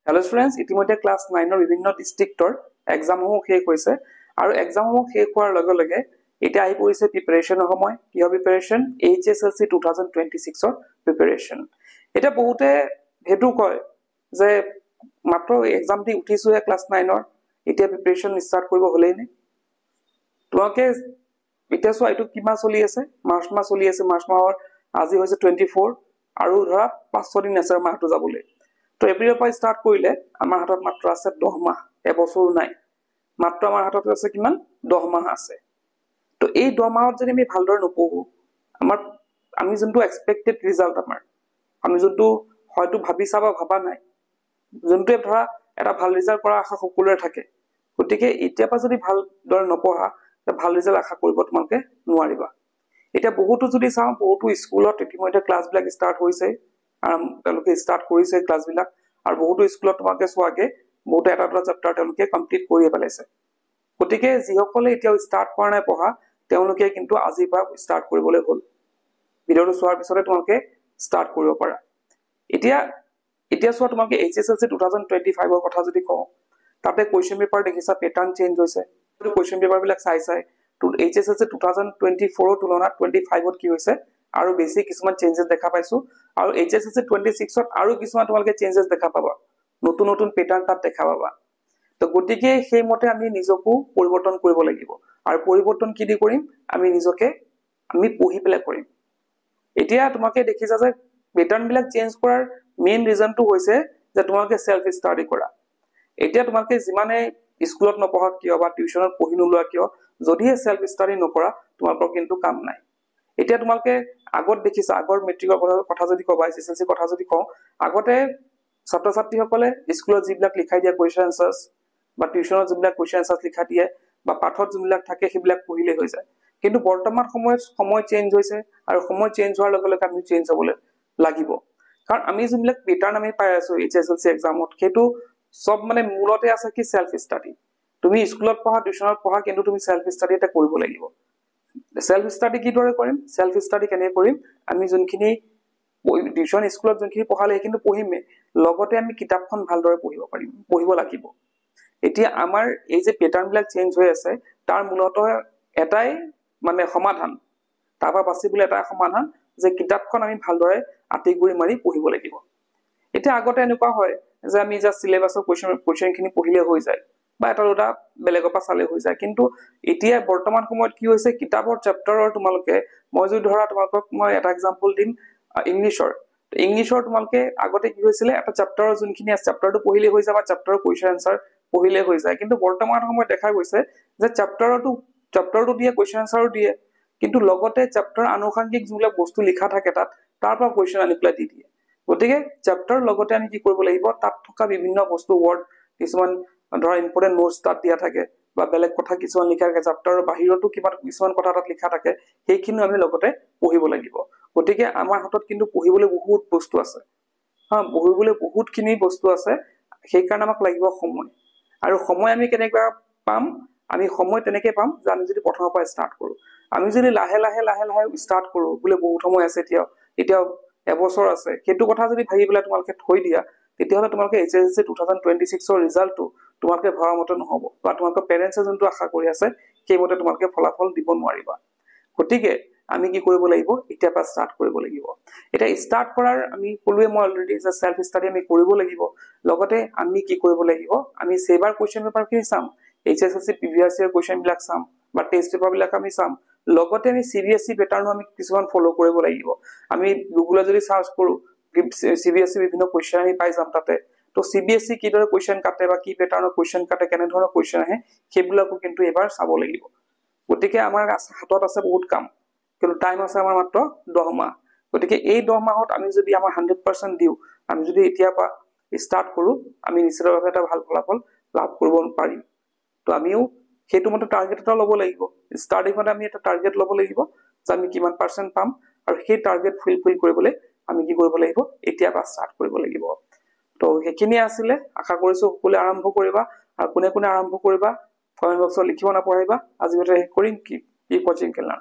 hello students इतिमध्ये class 9 विभिन्न डिस्ट्रिक्टर एग्जामসমূह শেষ হৈছে আৰু এক্সামসমূহ শেষ হোৱাৰ লগে লগে এতিয়া আহি পৰিছে প্ৰিপাৰেচনৰ সময় কিয় প্ৰিপাৰেচন এইচএসএলসি 2026 ৰ প্ৰিপাৰেচন এটা বহুতে হেতু কয় যে মাত্ৰ এক্সাম দি উঠিছোহে ক্লাস 9 ৰ এতিয়া প্ৰিপাৰেচন ষ্টাৰ্ট কৰিব হলেই নে তোমাকে এতিয়া সো আইটো কিমা চলি আছে মাৰ্চ মাহ চলি আছে মাৰ্চ মাহৰ আজি হৈছে 24 আৰু ধৰা 5 দিন আছে মাহটো যাবলৈ তো এপ্ৰিলৰ পৰা ষ্টাৰ্ট কৰিলে আমাৰ হাতত মাত্ৰ আছে 10 মাহ এবছৰ নাই মাত্ৰ আমাৰ হাতত আছে কিমান 10 মাহ আছে তো এই 10 মাহত যদি আমি ভালদৰে নপঢ়ো আমি যোনটো এক্সপেক্টেড ৰিজাল্ট আমি যোনটো হয়তো ভাবিছা বা ভাবা নাই যোনটো ধৰা এটা ভাল ৰিজাল্ট কৰা আশা সকলোৰে থাকে গতিকে এতিয়া পৰা যদি ভালদৰে নপঢ়া তে ভাল ৰিজাল্ট আশা কৰিব তোমালোকে নোৱাৰিবা এতিয়া বহুতো যদি চাও বহুতো স্কুলত ইতিমধ্যে ক্লাছ বিলাক ষ্টাৰ্ট হৈছে তেওঁলোকে ষ্টাৰ্ট কৰিছে ক্লাছ বিলাক আৰু বহুতো স্কুলত তোমাকে সোৱাগে বহুত এটা চেপ্টাৰ তেওঁলোকে কমপ্লিট কৰি পেলাইছে গতিকে যিসকলে এতিয়া ষ্টাৰ্ট কৰা নাই পঢ়া তেওঁলোকে কিন্তু আজি পৰা ষ্টাৰ্ট কৰিবলৈ হ'ল ভিডিওটো চোৱাৰ পিছতে তোমাকে ষ্টাৰ্ট কৰিব পাৰা এতিয়া চোৱা তোমাকে এইচএসএলসি 2025 ৰ কথা যদি কওঁ তাতে কোৱেশ্চন পেপাৰ দেখিছা প্যাটাৰ্ন চেঞ্জ হৈছে তো কোৱেশ্চন পেপাৰ বিলাক চাই তো এইচএসএলসি 2024 ৰ তুলনাত 25 ত কি হৈছে আৰু বেছি কিছুমান চেঞ্জেস দেখা পাইছো আৰু এইচএসএলসি 26 ত আৰু কিছুমান তোমালকে চেঞ্জেস দেখা পাবা নতুন নতুন প্যাটাৰ্ন তাত দেখা পাবা তো গতিকে সেই মতে আমি নিজকো পৰিৱৰ্তন কৰিব লাগিব আৰু পৰিৱৰ্তন কি দি কৰিম আমি নিজকে পঢ়ি পেলাই কৰিম এতিয়া তোমাকে দেখিছা যে প্যাটাৰ্ন বিলাক চেঞ্জ কৰাৰ মেইন ৰিজনটো হৈছে যে তোমাকে সেলফ ষ্টাডি কৰা এতিয়া তোমাকে যিমানে স্কুলত নপঢ়া কিয় বা টিউচনত পঢ়ি নোলোৱা কিয় যদি সেলফ ষ্টাডি নকৰা তোমাকৰ কিন্তু কাম নাই এতিয়া তোমাকে আগত দেখিছা আগৰ মেট্ৰিকৰ কথা যদি কবা এসএসসি কথা যদি কওঁ আগতে ছাত্ৰ ছাত্ৰীসকলে স্কুলত যিবিলাক লিখাই দিয়া কোৱেশ্চন আনসাৰ্স বা টিউচনত যিবিলাক কোৱেশ্চন আনসাৰ্স লিখা দিয়ে বা পাঠত যিবিলাক থাকে সেইবিলাক পঢ়িলে হৈ যায় কিন্তু বৰ্তমান সময়ত সময় চেঞ্জ হৈছে আৰু সময় চেঞ্জ হোৱাৰ লগে লগে আমি চেঞ্জ হ'বলৈ লাগিব কাৰণ আমি যিবিলাক প্যাটাৰ্ন আমি পাই আছো এইচএসএলসি এক্সামত হেতু সব মানে মূলতে আছে কি সেলফ ষ্টাডি তুমি স্কুলত পঢ়া টিউচনত পঢ়া কিন্তু তুমি সেলফ ষ্টাডি এটা কৰিব লাগিব সেলফ ষ্টাডি কি দৰে কৰিম সেলফ ষ্টাডি কেনে কৰিম আমি যোনখিনি টিউচন স্কুলত যোনখিনি পঢ়ালে কিন্তু পঢ়িমে লগতে আমি কিতাপখন ভালদৰে পঢ়িব লাগিব এতিয়া আমাৰ এই যে প্যাটাৰ্ন বিলাক চেঞ্জ হৈ আছে তাৰ মূলতঃ এটাই মানে সমাধান তাৰপা বাছিবলৈ এটা সমাধান যে কিতাপখন আমি ভালদৰে আটিগুৰি মাৰি পঢ়িব লাগিব এতিয়া আগতে এনেকুৱা হয় যে আমি জাস্ট সিলেবাসৰ কোৱেশ্চনখিনি পঢ়িলে হৈ যায় বা এটা দুটা বেলেগৰ পৰা চালে হৈ যায় কিন্তু এতিয়া বৰ্তমান সময়ত কি হৈছে কিতাপৰ চেপ্টাৰৰ তোমালোকে মই যদি ধৰা তোমালোকক মই এটা এক্সাম্পল দিম ইংলিশৰ তোমালোকে আগতে কি হৈছিল এটা চেপ্টাৰৰ যোনখিনি আছে চেপ্টাৰটো পঢ়িলে হৈ যায় বা চেপ্টাৰৰ কোৱেশ্চন আনসাৰ পঢ়িলে হৈ যায় কিন্তু বৰ্তমান সময়ত দেখা গৈছে যে চেপ্টাৰটো দিয়ে কোৱেশ্চন আনসাৰো দিয়ে কিন্তু লগতে চেপ্টাৰ আনুষংগিক যিবিলাক বস্তু লিখা থাকে তাত তাৰ পৰা কোৱেশ্চন আনি পেলাই দি দিয়ে গতিকে চেপ্টাৰ লগতে আমি কি কৰিব লাগিব তাত থকা বিভিন্ন বস্তু ওয়াৰ্ড কিছুমান ধৰা ইম্পৰ্টেন্ট নোটস তাত দিয়া থাকে বা বেলেগ কথা কিছুমান লিখা থাকে চেপ্টাৰৰ বাহিৰতো কিবা কিছুমান কথা তাত লিখা থাকে সেইখিনি আমি লগতে পঢ়িব লাগিব গতিকে আমাৰ হাতত কিন্তু পঢ়িবলৈ বহুত বস্তু আছে পঢ়িবলৈ বহুতখিনি বস্তু আছে সেই কাৰণে আমাক লাগিব সময় আৰু সময় আমি কেনেকৈ পাম আমি সময় তেনেকৈ পাম যে আমি যদি প্ৰথমৰ পৰা ষ্টাৰ্ট কৰো আমি যদি লাহে লাহে ষ্টাৰ্ট কৰো বলে বহুত সময় আছে এতিয়া এবছৰ আছে সেইটো কথা যদি ভাবি পেলাই তোমালোকে থৈ দিয়া তেতিয়াহলে তোমালোকে এইচএসসি 2026 ৰ ৰিজাল্টটো তোমালোকে ভৰা মতে নহব বা তোমালোকৰ পেৰেন্টছে যোনটো আশা কৰি আছে সেইমতে তোমালোকে ফলাফল দিব নোৱাৰিবা গতিকে আমি কি কৰিব লাগিব এতিয়া পৰা ষ্টাৰ্ট কৰিব লাগিব এটা ষ্টাৰ্ট কৰাৰ আমি কলোৱে মই অলৰেডি যে সেলফ ষ্টাডি আমি কৰিব লাগিব লগতে আমি কি কৰিব লাগিব আমি সেবাৰ কোৱেশ্চন পেপাৰ কি চাম এইচএসসি প্ৰিভিয়াস ইয়াৰ কোৱেশ্চন বিলাক চাম বা টেষ্ট পেপাৰ বিলাক আমি চাম লগতে আমি সিবিএসই প্যাটাৰ্ন আমি কিছুমান ফলো কৰিব লাগিব আমি গুগলত যদি সাৰ্চ কৰো সিবিএসই বিভিন্ন কোৱেশ্চন আমি পাই যাম তাতে তো সিবিএসই কি দৰে কোৱেশ্চন কাটে বা কি প্যাটাৰ্নৰ কোৱেশ্চন কাটে কেনে ধৰণৰ কোৱেশ্চন আহে সেইবিলাকো কিন্তু এবাৰ চাব লাগিব গতিকে আমাৰ হাতত আছে বহুত কাম কিন্তু টাইম আছে আমাৰ মাত্ৰ 10 মাহ গতিকে এই 10 মাহত আমি যদি আমাৰ 100% দিও আমি যদি এতিয়া পৰা ষ্টাৰ্ট কৰো আমি নিশ্চিতভাৱে এটা ভাল ফলাফল লাভ কৰিব পাৰিম তো আমিও সেইটো মতে টাৰ্গেট এটা ল'ব লাগিব ষ্টাৰ্টিংত আমি এটা টাৰ্গেট ল'ব লাগিব যে আমি কিমান পাৰ্সেন্ট পাম আৰু সেই টাৰ্গেট ফুলফিল কৰিবলৈ আমি কি কৰিব লাগিব এতিয়া পৰা ষ্টাৰ্ট কৰিব লাগিব তো সেইখিনি আছিল আশা কৰিছো সকলোৱে আৰম্ভ কৰিবা আৰু কোনে কোনে আৰম্ভ কৰিবা কমেন্ট বক্সত লিখিব নাপাহৰিবা আজি ভিডিঅ' শেষ কৰিম কি কোচিং কেলাৰ